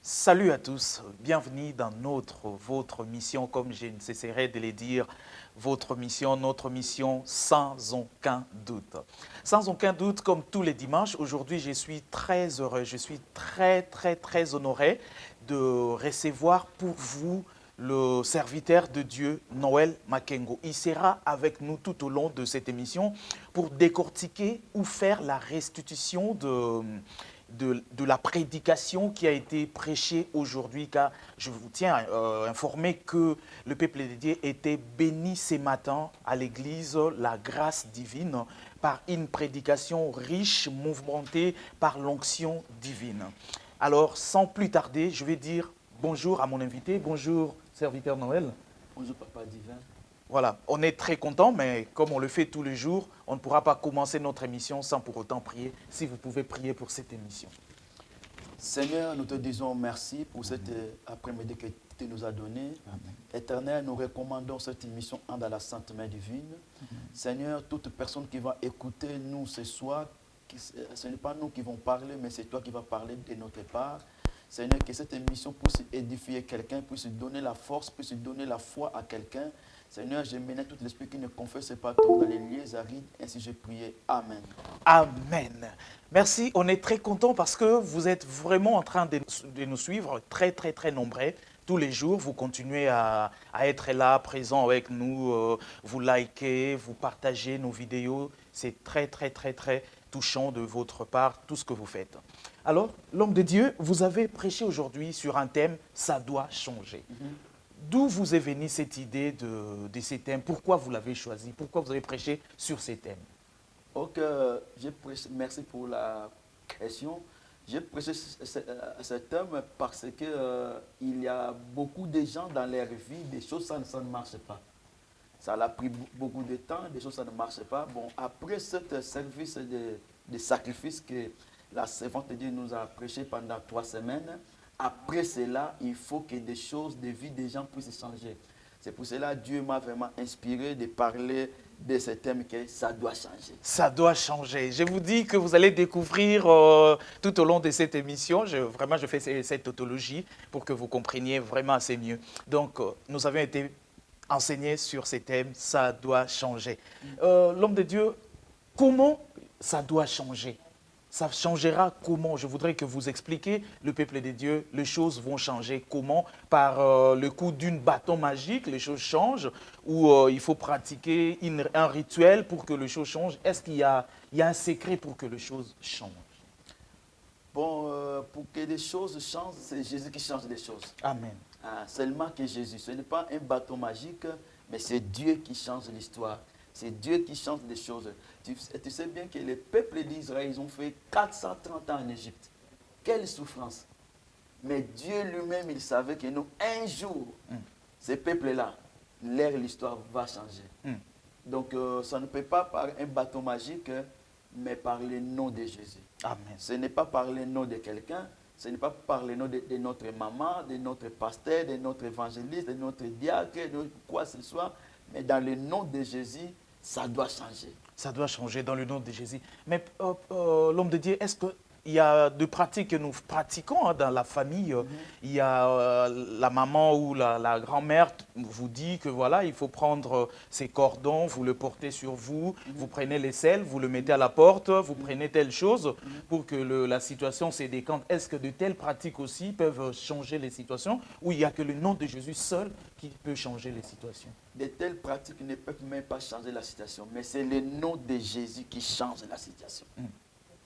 Salut à tous, bienvenue dans votre mission, comme je ne cesserai de le dire, votre mission, notre mission, sans aucun doute. Sans aucun doute, comme tous les dimanches, aujourd'hui je suis très heureux, je suis très honoré de recevoir pour vous le serviteur de Dieu, Noël Makengo. Il sera avec nous tout au long de cette émission pour décortiquer ou faire la restitution de la prédication qui a été prêchée aujourd'hui, car je vous tiens à informer que le peuple de Dieu était béni ce matin à l'église, la grâce divine, par une prédication riche, mouvementée par l'onction divine. Alors, sans plus tarder, je vais dire bonjour à mon invité. Bonjour, serviteur Noël. Bonjour Papa Divin. Voilà, on est très content, mais comme on le fait tous les jours, on ne pourra pas commencer notre émission sans pour autant prier. Si vous pouvez prier pour cette émission. Seigneur, nous te disons merci pour cet après-midi que tu nous as donné. Éternel, nous recommandons cette émission dans la sainte main divine. Seigneur, toute personne qui va écouter nous ce soir, ce n'est pas nous qui vont parler, mais c'est toi qui vas parler de notre part. Seigneur, que cette émission puisse édifier quelqu'un, puisse donner la force, puisse donner la foi à quelqu'un. Seigneur, je mène tout l'esprit qui ne confesse pas tout dans les lieux arides. Ainsi j'ai prié. Amen. Amen. Merci, on est très content parce que vous êtes vraiment en train de nous suivre, très nombreux. Tous les jours, vous continuez à être là, présent avec nous, vous likez, vous partagez nos vidéos. C'est très touchant de votre part, tout ce que vous faites. Alors, l'homme de Dieu, vous avez prêché aujourd'hui sur un thème, ça doit changer. D'où vous est venue cette idée de ces thèmes? Pourquoi vous l'avez choisi? Pourquoi vous avez prêché sur ces thèmes? Ok, merci pour la question. J'ai prêché ce thème parce que il y a beaucoup de gens dans leur vie, des choses, ça ne marche pas. Ça a pris beaucoup de temps, des choses, ça ne marche pas. Bon, après ce service de sacrifice que la servante de Dieu nous a prêché pendant 3 semaines, après cela, il faut que des choses, des vies des gens puissent changer. C'est pour cela que Dieu m'a vraiment inspiré de parler de ce thème que ça doit changer. Ça doit changer. Je vous dis que vous allez découvrir tout au long de cette émission, vraiment je fais cette tautologie pour que vous compreniez vraiment assez mieux. Donc, nous avions été enseignés sur ces thèmes, ça doit changer. L'homme de Dieu, comment ça doit changer? Ça changera comment? Je voudrais que vous expliquiez, le peuple de Dieu, les choses vont changer comment? Par le coup d'une bâton magique, les choses changent? Ou il faut pratiquer un rituel pour que les choses changent? Est-ce qu'il y a un secret pour que les choses changent? Bon, pour que les choses changent, c'est Jésus qui change les choses. Amen. Seulement que Jésus, ce n'est pas un bâton magique, mais c'est Dieu qui change l'histoire. C'est Dieu qui change les choses. Tu sais bien que les peuples d'Israël, ils ont fait 430 ans en Égypte. Quelle souffrance. Mais Dieu lui-même, il savait que nous, un jour, ces peuples-là, l'histoire va changer. Donc, ça ne peut pas par un bâton magique, mais par le nom de Jésus. Amen. Ce n'est pas par le nom de quelqu'un, ce n'est pas par le nom de notre maman, de notre pasteur, de notre évangéliste, de notre diacre, de quoi que ce soit, mais dans le nom de Jésus, ça doit changer. Ça doit changer dans le nom de Jésus. Mais l'homme de Dieu, est-ce qu'il y a des pratiques que nous pratiquons dans la famille? Il y a la maman ou la grand-mère vous dit que voilà, il faut prendre ces cordons, vous le portez sur vous, vous prenez les sels, vous le mettez à la porte, vous prenez telle chose pour que la situation se décante. Est-ce que de telles pratiques aussi peuvent changer les situations ou il n'y a que le nom de Jésus seul qui peut changer les situations? De telles pratiques ne peuvent même pas changer la situation, mais c'est le nom de Jésus qui change la situation.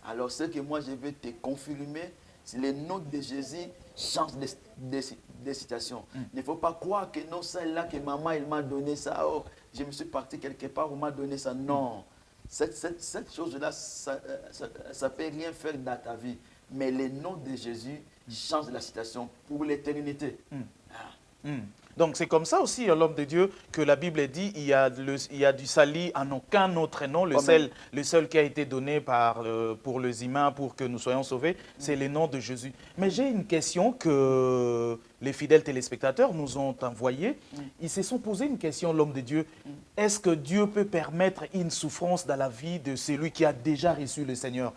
Alors, ce que moi je vais te confirmer, c'est le nom de Jésus change des situations. Il ne faut pas croire que non, celle-là que maman il m'a donné ça, oh, je me suis parti quelque part, on m'a donné ça. Non, cette chose-là, ça ne peut rien faire dans ta vie. Mais le nom de Jésus change la situation pour l'éternité. Donc c'est comme ça aussi, l'homme de Dieu, que la Bible dit, il y a du salut en aucun autre nom. Le seul qui a été donné pour les humains, pour que nous soyons sauvés, c'est le nom de Jésus. Mais j'ai une question que les fidèles téléspectateurs nous ont envoyée. Ils se sont posé une question, l'homme de Dieu. Est-ce que Dieu peut permettre une souffrance dans la vie de celui qui a déjà reçu le Seigneur?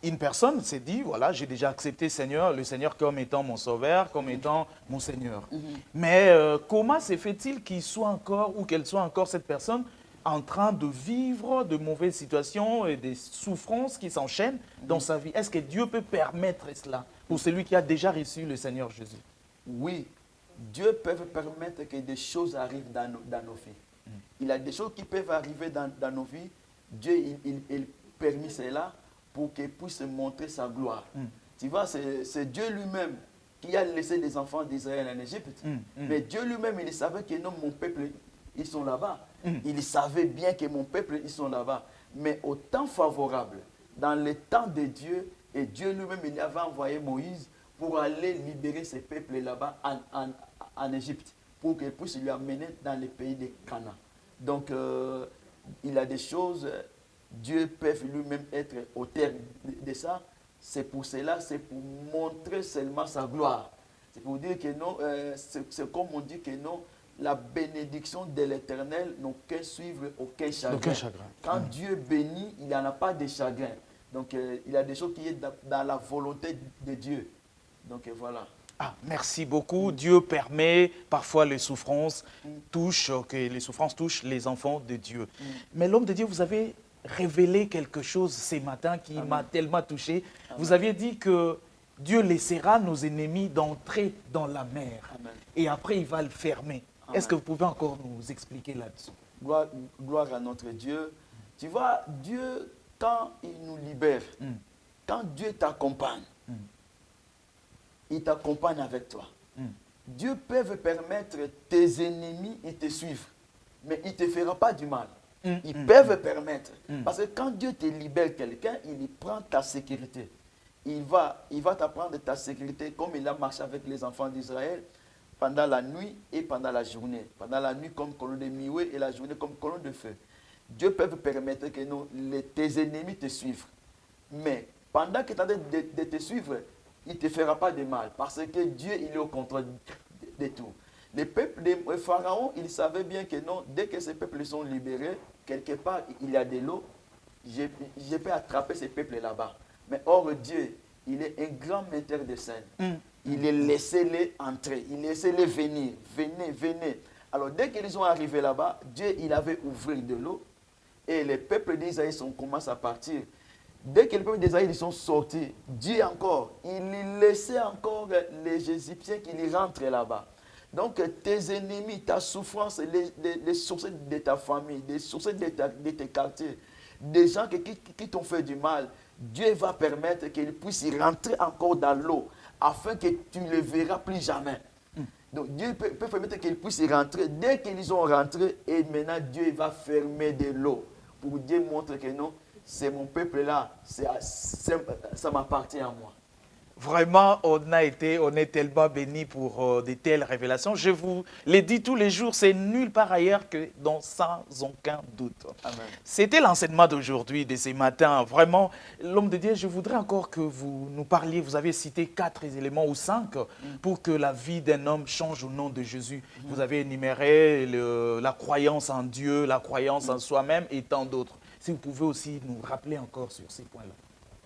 une personne s'est dit, voilà, j'ai déjà accepté Seigneur, le Seigneur comme étant mon sauveur, comme étant mon Seigneur. Mais comment se fait-il qu'il soit encore, ou qu'elle soit encore cette personne en train de vivre de mauvaises situations et des souffrances qui s'enchaînent dans sa vie? Est-ce que Dieu peut permettre cela pour celui qui a déjà reçu le Seigneur Jésus? Oui, Dieu peut permettre que des choses arrivent dans nos vies. Il y a des choses qui peuvent arriver dans nos vies. Dieu, il permet cela pour qu'il puisse montrer sa gloire. Tu vois, c'est Dieu lui-même qui a laissé les enfants d'Israël en Égypte. Mais Dieu lui-même, il savait que non, mon peuple, ils sont là-bas. Il savait bien que mon peuple, ils sont là-bas. Mais au temps favorable, dans le temps de Dieu, et Dieu lui-même, il avait envoyé Moïse pour aller libérer ces peuples là-bas en Égypte, pour qu'il puisse lui amener dans le pays de Canaan. Donc, il a des choses, Dieu peut lui-même être au terme de ça. C'est pour cela, c'est pour montrer seulement sa gloire. C'est pour dire que non, c'est comme on dit que non, la bénédiction de l'Éternel n'a qu'à suivre aucun chagrin. Quand Dieu bénit, il n'y en a pas de chagrin. Donc, il y a des choses qui sont dans la volonté de Dieu. Donc, voilà. Ah, merci beaucoup. Dieu permet parfois les souffrances que les souffrances touchent les enfants de Dieu. Mais l'homme de Dieu, vous avez révélé quelque chose ce matin qui m'a tellement touché. Vous aviez dit que Dieu laissera nos ennemis d'entrer dans la mer. Et après, il va le fermer. Est-ce que vous pouvez encore nous expliquer là-dessus? Gloire à notre Dieu. Tu vois, Dieu, quand il nous libère, quand Dieu t'accompagne, il t'accompagne avec toi. Dieu peut permettre tes ennemis de te suivre, mais il ne te fera pas du mal. Ils peuvent permettre. Parce que quand Dieu te libère quelqu'un, il prend ta sécurité. Il va t'apprendre ta sécurité comme il a marché avec les enfants d'Israël pendant la nuit et pendant la journée. Pendant la nuit comme colonne de mioué et la journée comme colonne de feu. Dieu peut permettre que tes ennemis te suivent. Mais pendant que tu es en train de te suivre, il ne te fera pas de mal. Parce que Dieu, il est au contrôle de tout. Les peuples, les pharaons, ils savaient bien que non, dès que ces peuples sont libérés, quelque part, il y a de l'eau, je peux attraper ces peuples là-bas. Mais or, Dieu, il est un grand metteur de scène. Il les laissé-les entrer, il laissé-les venir, venez. Alors, dès qu'ils sont arrivés là-bas, Dieu, il avait ouvert de l'eau et les peuples d'Israël commencent à partir. Dès que les peuples d'Israël sont sortis, Dieu encore, il laissait encore les Égyptiens qui rentrent là-bas. Donc, tes ennemis, ta souffrance, les sources de ta famille, les sources de tes quartiers, des gens qui t'ont fait du mal, Dieu va permettre qu'ils puissent rentrer encore dans l'eau, afin que tu ne les verras plus jamais. Donc, Dieu peut permettre qu'ils puissent rentrer. Dès qu'ils ont rentré, et maintenant, Dieu va fermer de l'eau, pour Dieu montre que non, c'est mon peuple là, ça m'appartient à moi. Vraiment, on est tellement bénis pour de telles révélations. Je vous l'ai dit tous les jours, c'est nulle part ailleurs que dans sans aucun doute. C'était l'enseignement d'aujourd'hui, de ce matin. Vraiment, l'homme de Dieu, je voudrais encore que vous nous parliez. Vous avez cité 4 éléments ou 5 pour que la vie d'un homme change au nom de Jésus. Vous avez énuméré la croyance en Dieu, la croyance en soi-même et tant d'autres. Si vous pouvez aussi nous rappeler encore sur ces points-là.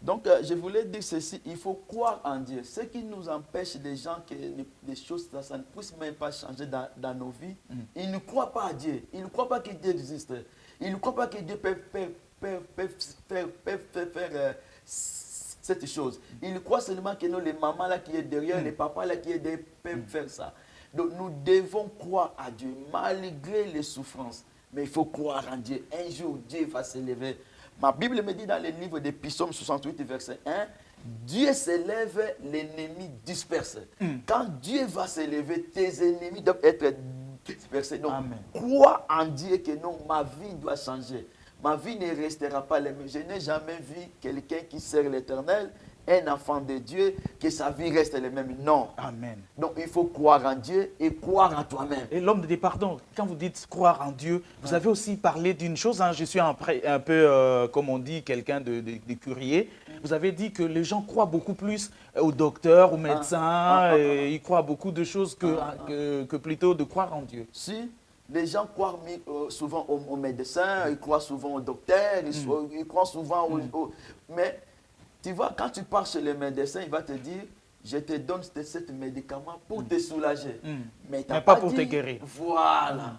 Donc, je voulais dire ceci, il faut croire en Dieu. Ce qui nous empêche des gens que des choses, ça ne puisse même pas changer dans nos vies. Ils ne croient pas à Dieu. Ils ne croient pas que Dieu existe. Ils ne croient pas que Dieu peut faire cette chose. Ils croient seulement que les mamans là qui est derrière, les papas là qui est derrière peuvent faire ça. Donc, nous devons croire à Dieu malgré les souffrances. Mais il faut croire en Dieu. Un jour, Dieu va s'élever. Ma Bible me dit dans le livre de Psaume 68, verset 1, Dieu s'élève, l'ennemi disperse. Quand Dieu va s'élever, tes ennemis doivent être dispersés. Donc, crois en Dieu que non, ma vie doit changer. Ma vie ne restera pas la même. Je n'ai jamais vu quelqu'un qui sert l'Éternel, un enfant de Dieu, que sa vie reste la même. Non. Amen. Donc, il faut croire en Dieu et croire en toi-même. Et l'homme de Dieu, pardon, quand vous dites croire en Dieu, vous avez aussi parlé d'une chose, je suis un peu, comme on dit, quelqu'un de curieux. Vous avez dit que les gens croient beaucoup plus aux docteurs, aux médecins, et ils croient beaucoup de choses que plutôt de croire en Dieu. Si, les gens croient souvent aux médecins, ils croient souvent aux docteurs, ils croient souvent aux... Mais Tu vois, quand tu pars chez le médecin, il va te dire, je te donne ce médicament pour te soulager. Mais, Mais pas pour te guérir. Voilà.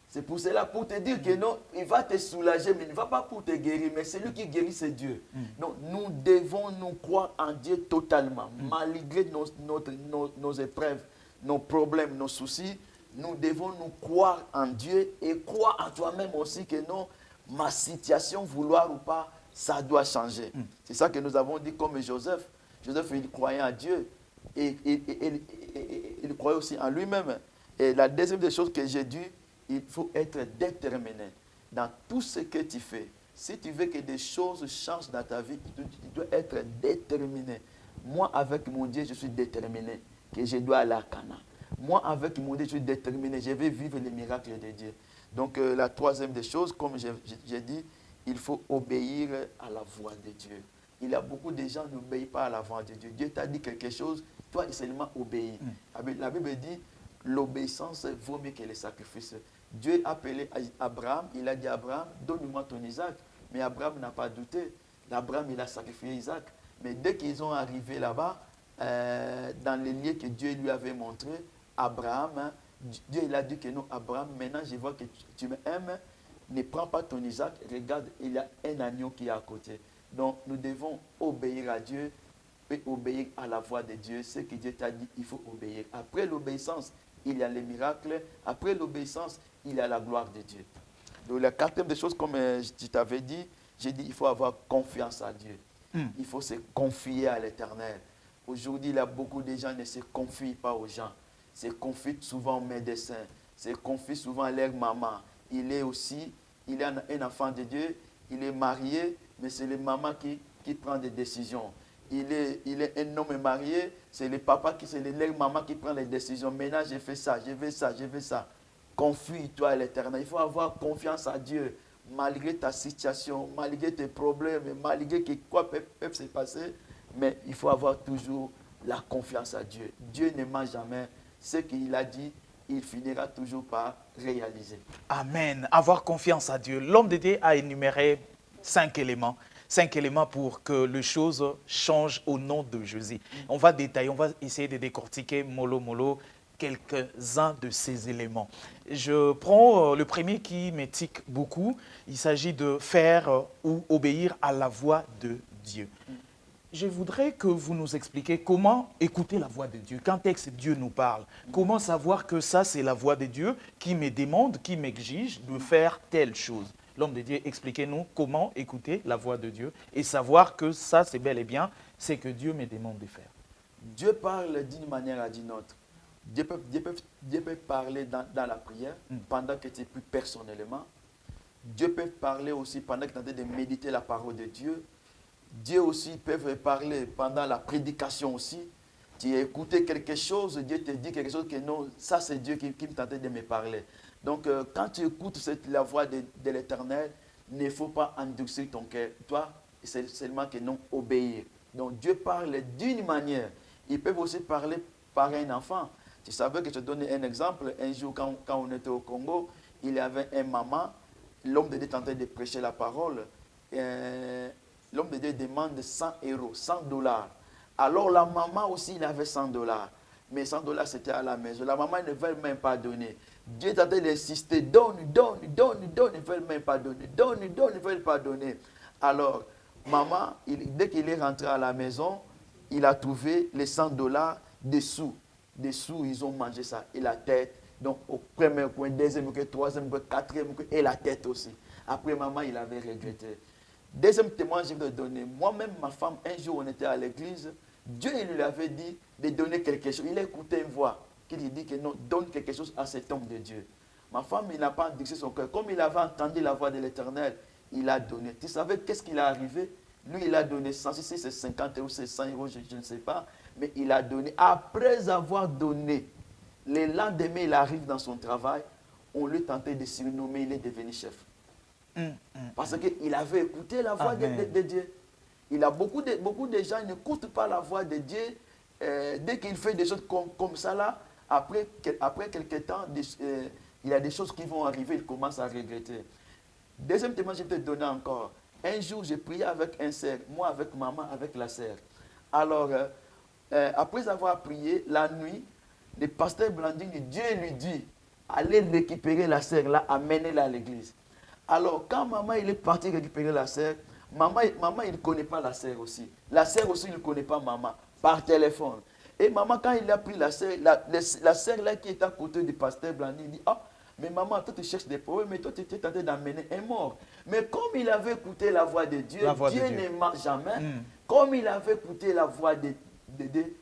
C'est pour cela, pour te dire que non, il va te soulager, mais il ne va pas pour te guérir, mais celui qui guérit, c'est Dieu. Donc, nous devons nous croire en Dieu totalement, malgré nos épreuves, nos problèmes, nos soucis. Nous devons nous croire en Dieu et croire en toi-même aussi que non, ma situation, vouloir ou pas, ça doit changer. C'est ça que nous avons dit comme Joseph. Joseph, il croyait en Dieu et il croyait aussi en lui-même. Et la deuxième des choses que j'ai dit, il faut être déterminé dans tout ce que tu fais. Si tu veux que des choses changent dans ta vie, tu dois être déterminé. Moi, avec mon Dieu, je suis déterminé que je dois aller à Cana. Moi, avec mon Dieu, je suis déterminé. Je vais vivre les miracles de Dieu. Donc, la troisième des choses, comme j'ai dit, il faut obéir à la voix de Dieu. Il y a beaucoup de gens qui n'obéissent pas à la voix de Dieu. Dieu t'a dit quelque chose, toi, seulement obéis. La Bible dit, l'obéissance vaut mieux que les sacrifices. Dieu a appelé Abraham, il a dit à Abraham, donne-moi ton Isaac. Mais Abraham n'a pas douté. Abraham, il a sacrifié Isaac. Mais dès qu'ils ont arrivé là-bas, dans les lieux que Dieu lui avait montrés, Abraham, Dieu il a dit que non, Abraham, maintenant je vois que tu m'aimes, ne prends pas ton Isaac, regarde, il y a un agneau qui est à côté. Donc nous devons obéir à Dieu et obéir à la voix de Dieu. Ce que Dieu t'a dit, il faut obéir. Après l'obéissance, il y a les miracles. Après l'obéissance, il y a la gloire de Dieu. Donc la quatrième des choses, comme je t'avais dit, j'ai dit il faut avoir confiance à Dieu. Il faut se confier à l'Éternel. Aujourd'hui, il y a beaucoup de gens qui ne se confient pas aux gens. Se confient souvent aux médecins. Se confient souvent à leur maman. Il est un enfant de Dieu. Il est marié, mais c'est la maman qui prend des décisions. Il est un homme marié, c'est le papa c'est leur maman qui prend les décisions. Maintenant, je fais ça, je veux ça, je veux ça. Confie-toi à l'Éternel. Il faut avoir confiance à Dieu, malgré ta situation, malgré tes problèmes, malgré que quoi peut se passer. Mais il faut avoir toujours la confiance à Dieu. Dieu ne ment jamais. Ce qu'il a dit, il finira toujours par réaliser. Amen. Avoir confiance à Dieu. L'homme de Dieu a énuméré 5 éléments. 5 éléments pour que les choses changent au nom de Jésus. On va détailler, on va essayer de décortiquer mollo quelques-uns de ces éléments. Je prends le premier qui m'étique beaucoup. Il s'agit de faire ou obéir à la voix de Dieu. Je voudrais que vous nous expliquiez comment écouter la voix de Dieu. Quand est-ce que Dieu nous parle? Comment savoir que ça, c'est la voix de Dieu qui me demande, qui m'exige de faire telle chose? L'homme de Dieu, expliquez-nous comment écouter la voix de Dieu et savoir que ça, c'est bel et bien ce que Dieu me demande de faire. Dieu parle d'une manière à d'une autre. Dieu peut parler dans la prière pendant que tu pries personnellement. Dieu peut parler aussi pendant que tu es en train de méditer la parole de Dieu. Dieu aussi peut parler pendant la prédication aussi. Tu as écouté quelque chose, Dieu te dit quelque chose que non, ça c'est Dieu qui tentait de me parler. Donc quand tu écoutes la voix de l'Éternel, il ne faut pas endurcir ton cœur. Toi, c'est seulement que non, obéir. Donc Dieu parle d'une manière. Il peut aussi parler par un enfant. Tu savais que je te donne un exemple. Un jour, quand on était au Congo, il y avait un maman, l'homme de Dieu tentait de prêcher la parole. L'homme de Dieu demande 100 euros, 100 $. Alors la maman aussi, il avait 100 $. Mais 100 $, c'était à la maison. La maman ne veut même pas donner. Dieu tentait d'insister, donne, donne, donne, donne, ils ne veulent même pas donner. Donne, donne, ils ne veulent pas donner. Alors, maman, dès qu'il est rentré à la maison, il a trouvé les 100 $ dessous. Dessous, ils ont mangé ça. Et la tête, donc au premier coin, deuxième coin, troisième coin, quatrième coin, et la tête aussi. Après, maman, il avait regretté. Deuxième témoin, je vais te donner. Moi-même, ma femme, un jour, on était à l'église. Dieu, il lui avait dit de donner quelque chose. Il a écouté une voix qui lui dit que non, donne quelque chose à cet homme de Dieu. Ma femme, il n'a pas endurci son cœur. Comme il avait entendu la voix de l'Éternel, il a donné. Tu savais qu'est-ce qu'il est arrivé? Lui, il a donné 100, si c'est 50 euros, c'est 100 euros, je ne sais pas. Mais il a donné. Après avoir donné, le lendemain, il arrive dans son travail. On lui tentait de surnommer, il est devenu chef. Parce qu'il avait écouté la voix de Dieu. Il y a beaucoup de gens qui n'écoutent pas la voix de Dieu. Dès qu'il fait des choses comme ça, là, après quelques temps, il y a des choses qui vont arriver, il commence à regretter. Deuxième témoin, je vais te donner encore. Un jour, j'ai prié avec un sœur, moi avec maman, avec la sœur. Alors, après avoir prié, la nuit, le pasteur Blanding, Dieu lui dit, allez récupérer la sœur là, amenez-la à l'église. Alors, quand maman il est parti récupérer la sœur, maman il ne connaît pas la sœur aussi. La sœur aussi il ne connaît pas maman, par téléphone. Et maman, quand il a pris la sœur, la sœur là qui est à côté du pasteur Blanding, il dit, ah, mais maman, toi tu cherches des problèmes, mais toi tu étais tenté d'amener un mort. Mais comme il avait écouté la voix de Dieu, Dieu ne ment jamais. Comme il avait écouté la voix de Dieu,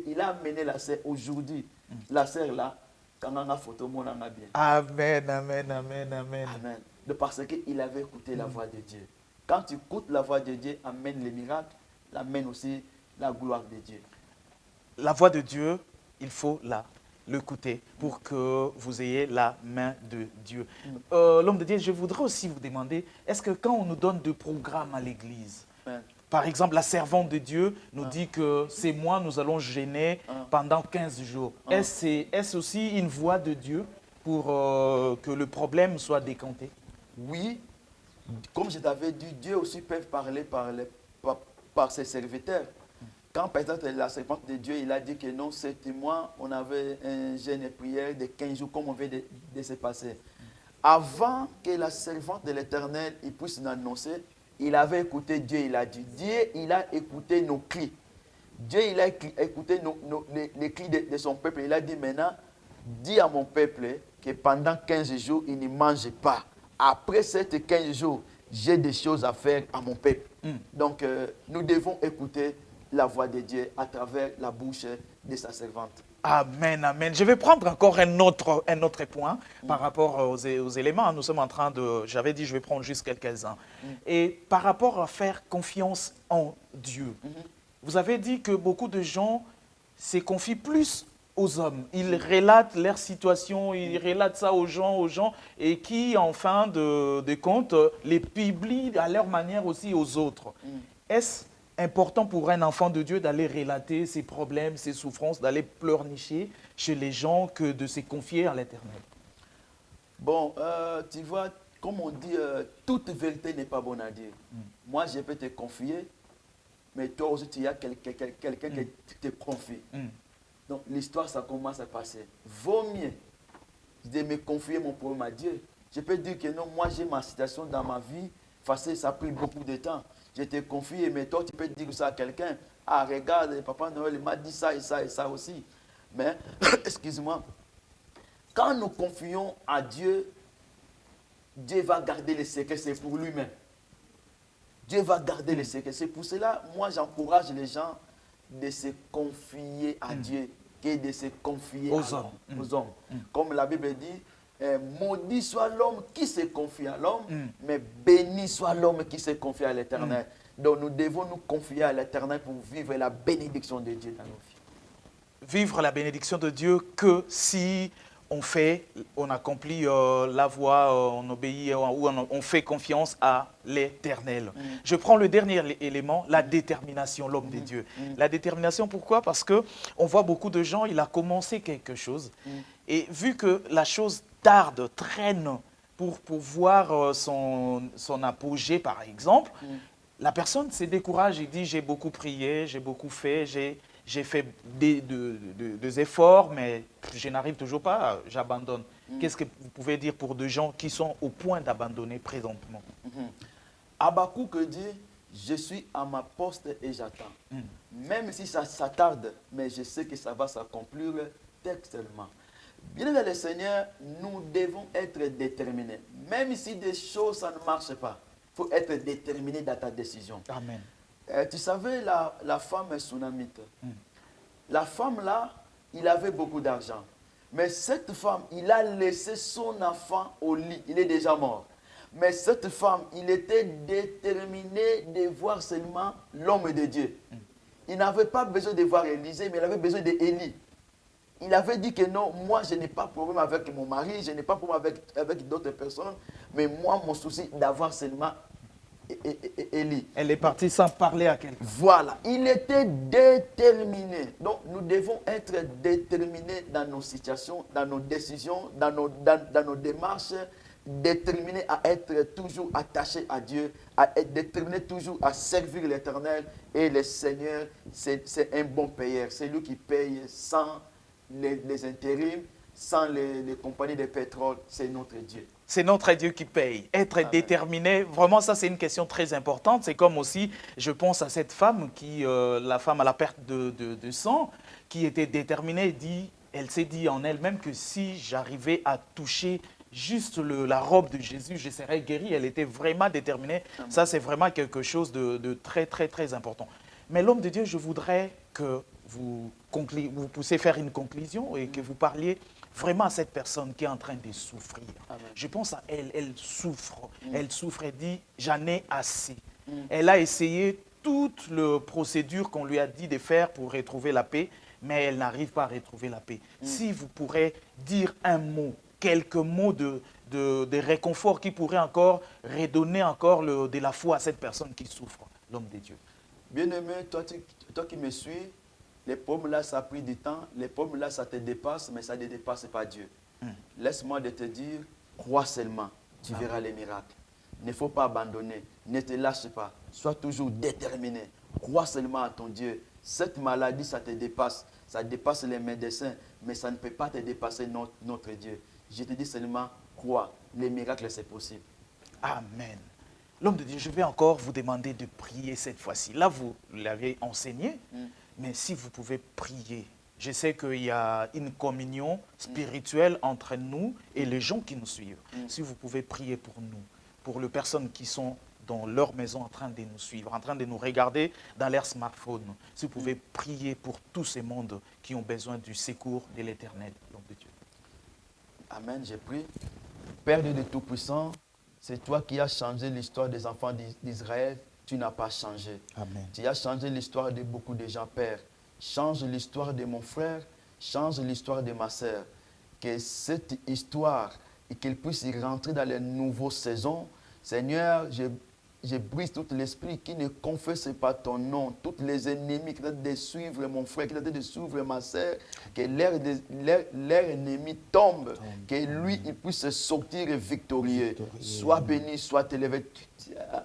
il a amené la sœur aujourd'hui. La sœur là, quand on a photo, on a bien. Amen, amen, amen, amen. Amen. Parce qu'il avait écouté la voix de Dieu. Quand tu écoutes la voix de Dieu, amène les miracles, amène aussi la gloire de Dieu. La voix de Dieu, il faut l'écouter pour que vous ayez la main de Dieu. L'homme de Dieu, je voudrais aussi vous demander, est-ce que quand on nous donne des programmes à l'église, par exemple, la servante de Dieu nous dit que c'est moi, nous allons jeûner pendant 15 jours. Est-ce aussi une voix de Dieu pour que le problème soit décanté? Oui, comme je t'avais dit, Dieu aussi peut parler par ses serviteurs. Quand par exemple la servante de Dieu, il a dit que non, c'était moi, on avait un jeûne et prière de 15 jours comme on vient de se passer. Avant que la servante de l'Éternel puisse nous annoncer, il avait écouté Dieu, il a dit. Dieu, il a écouté nos cris. Dieu, il a écouté les cris de son peuple. Il a dit maintenant, dis à mon peuple que pendant 15 jours, il ne mange pas. Après ces 15 jours, j'ai des choses à faire à mon peuple. Donc, nous devons écouter la voix de Dieu à travers la bouche de sa servante. Amen, amen. Je vais prendre encore un autre point par rapport aux éléments. Nous sommes en train de... J'avais dit, je vais prendre juste quelques-uns. Et par rapport à faire confiance en Dieu, vous avez dit que beaucoup de gens se confient plus aux hommes. Ils relatent leur situation, ils relatent ça aux gens, et qui, en fin de compte, les publient à leur manière aussi aux autres. Est-ce important pour un enfant de Dieu d'aller relater ses problèmes, ses souffrances, d'aller pleurnicher chez les gens que de se confier à l'Éternel? Bon, tu vois, comme on dit, toute vérité n'est pas bonne à dire. Moi, je peux te confier, mais toi aussi, tu as quelqu'un qui te confie. Donc, l'histoire, ça commence à passer. Vaut mieux de me confier mon problème à Dieu. Je peux dire que non, moi, j'ai ma situation dans ma vie, ça a pris beaucoup de temps. Je t'ai confié, mais toi, tu peux dire ça à quelqu'un. Ah, regarde, Papa Noël m'a dit ça et ça et ça aussi. Mais, excuse-moi, quand nous confions à Dieu, Dieu va garder les secrets, c'est pour lui-même. Dieu va garder les secrets. C'est pour cela, moi, j'encourage les gens de se confier à Dieu que de se confier aux hommes. Comme la Bible dit, maudit soit l'homme qui se confie à l'homme, mais béni soit l'homme qui se confie à l'Éternel. Donc nous devons nous confier à l'Éternel pour vivre la bénédiction de Dieu dans nos vies. Vivre la bénédiction de Dieu que si on accomplit la voie, on obéit, ou on fait confiance à l'Éternel. Je prends le dernier élément, la détermination, l'homme de Dieu. La détermination, pourquoi? Parce qu'on voit beaucoup de gens, il a commencé quelque chose, et vu que la chose tarde, traîne pour voir son apogée, par exemple, la personne se décourage et dit, j'ai beaucoup prié, j'ai beaucoup fait, j'ai fait des efforts, mais je n'arrive toujours pas, j'abandonne. Qu'est-ce que vous pouvez dire pour des gens qui sont au point d'abandonner présentement? Habakkuk dit, je suis à ma poste et j'attends. Même si ça tarde, mais je sais que ça va s'accomplir textuellement. Bien aimé le Seigneur, nous devons être déterminés. Même si des choses, ça ne marche pas, il faut être déterminé dans ta décision. Amen. Tu savais, la femme Sunamite, la femme là, il avait beaucoup d'argent. Mais cette femme, il a laissé son enfant au lit. Il est déjà mort. Mais cette femme, il était déterminé de voir seulement l'homme de Dieu. Il n'avait pas besoin de voir Élisée, mais il avait besoin d'Élie. Il avait dit que non, moi je n'ai pas de problème avec mon mari, je n'ai pas de problème avec d'autres personnes, mais moi mon souci d'avoir seulement Élie. Elle est partie sans parler à quelqu'un. Voilà, il était déterminé. Donc nous devons être déterminés dans nos situations, dans nos décisions, dans nos démarches, déterminé à être toujours attaché à Dieu, à être déterminé toujours à servir l'Éternel. Et le Seigneur, c'est un bon payeur. C'est lui qui paye sans les intérims, sans les compagnies de pétrole. C'est notre Dieu. C'est notre Dieu qui paye. Être Amen. déterminé, vraiment ça c'est une question très importante. C'est comme aussi, je pense à cette femme, la femme à la perte de sang, qui était déterminée, elle s'est dit en elle-même que si j'arrivais à toucher juste la robe de Jésus, je serais guérie. Elle était vraiment déterminée. Amen. Ça c'est vraiment quelque chose de très très très important. Mais l'homme de Dieu, je voudrais que vous puissiez faire une conclusion et que vous parliez vraiment à cette personne qui est en train de souffrir. Amen. Je pense à elle, elle souffre. Elle souffre et dit, j'en ai assez. Mm. Elle a essayé toute la procédure qu'on lui a dit de faire pour retrouver la paix, mais elle n'arrive pas à retrouver la paix. Si vous pourrez dire un mot, quelques mots de réconfort qui pourraient encore redonner encore de la foi à cette personne qui souffre, l'homme de Dieu. Bien-aimé, toi qui me suis, les pommes là, ça a pris du temps. Les pommes là, ça te dépasse, mais ça ne dépasse pas Dieu. Laisse-moi de te dire, crois seulement, tu verras les miracles. Il ne faut pas abandonner, ne te lâche pas, sois toujours déterminé. Crois seulement à ton Dieu. Cette maladie, ça te dépasse. Ça dépasse les médecins, mais ça ne peut pas te dépasser notre Dieu. Je te dis seulement, crois, les miracles, c'est possible. Amen. L'homme de Dieu, je vais encore vous demander de prier cette fois-ci. Là, vous l'avez enseigné, mais si vous pouvez prier. Je sais qu'il y a une communion spirituelle entre nous et les gens qui nous suivent. Si vous pouvez prier pour nous, pour les personnes qui sont dans leur maison en train de nous suivre, en train de nous regarder dans leur smartphone. Si vous pouvez prier pour tous ces mondes qui ont besoin du secours de l'Éternel, l'homme de Dieu. Amen, j'ai prié. Père de Tout-Puissant, c'est toi qui as changé l'histoire des enfants d'Israël. Tu n'as pas changé. Amen. Tu as changé l'histoire de beaucoup de gens, Père. Change l'histoire de mon frère, change l'histoire de ma sœur. Que cette histoire, et qu'elle puisse y rentrer dans les nouvelles saisons. Seigneur, je brise tout l'esprit qui ne confesse pas ton nom. Tous les ennemis qui tentent de suivre mon frère, qui tentent de suivre ma sœur, que leur ennemi tombe, que lui, il puisse sortir victorieux. Sois béni, sois élevé.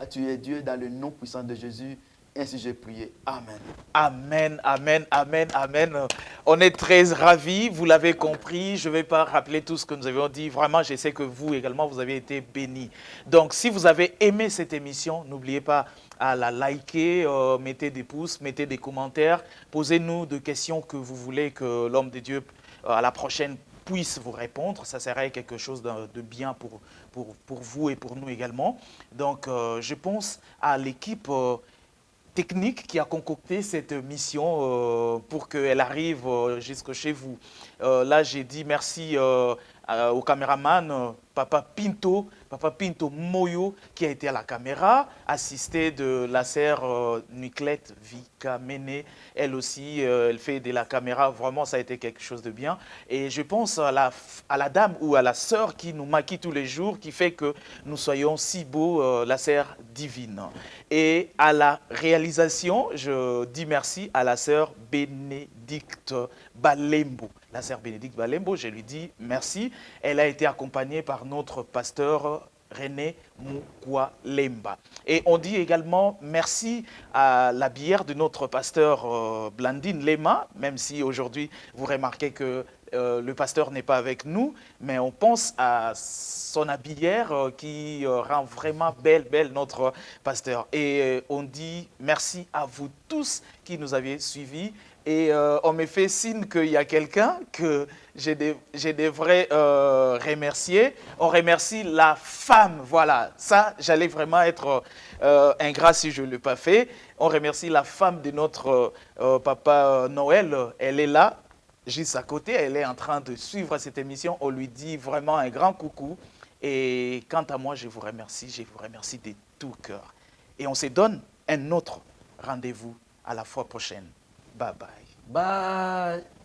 Tu es Dieu dans le nom puissant de Jésus. Ainsi j'ai prié. Amen. Amen, amen, amen, amen. On est très ravis, vous l'avez compris. Je ne vais pas rappeler tout ce que nous avions dit. Vraiment, je sais que vous également, vous avez été bénis. Donc, si vous avez aimé cette émission, n'oubliez pas à la liker, mettez des pouces, mettez des commentaires. Posez-nous des questions que vous voulez que l'homme de Dieu, à la prochaine, puisse vous répondre. Ça serait quelque chose de bien pour vous et pour nous également. Donc, je pense à l'équipe technique qui a concocté cette mission pour qu'elle arrive jusque chez vous. Là, j'ai dit merci au caméraman Papa Pinto Moyo, qui a été à la caméra, assisté de la sœur Niclette Vikamene. Elle aussi, elle fait de la caméra. Vraiment, ça a été quelque chose de bien. Et je pense à la dame ou à la sœur qui nous maquille tous les jours, qui fait que nous soyons si beaux, la sœur divine. Et à la réalisation, je dis merci à la sœur Bénédicte Balembo. La sœur Bénédicte Balembo, je lui dis merci. Elle a été accompagnée par notre pasteur René Mukwalemba. Et on dit également merci à la bière de notre pasteur Blandine Lema, même si aujourd'hui vous remarquez que le pasteur n'est pas avec nous, mais on pense à son habillère qui rend vraiment belle notre pasteur. Et on dit merci à vous tous qui nous avez suivis. Et on me fait signe qu'il y a quelqu'un que je devrais remercier. On remercie la femme, voilà. Ça, j'allais vraiment être ingrat si je ne l'ai pas fait. On remercie la femme de notre papa Noël. Elle est là, juste à côté. Elle est en train de suivre cette émission. On lui dit vraiment un grand coucou. Et quant à moi, je vous remercie de tout cœur. Et on se donne un autre rendez-vous à la fois prochaine. Bye bye. Bye.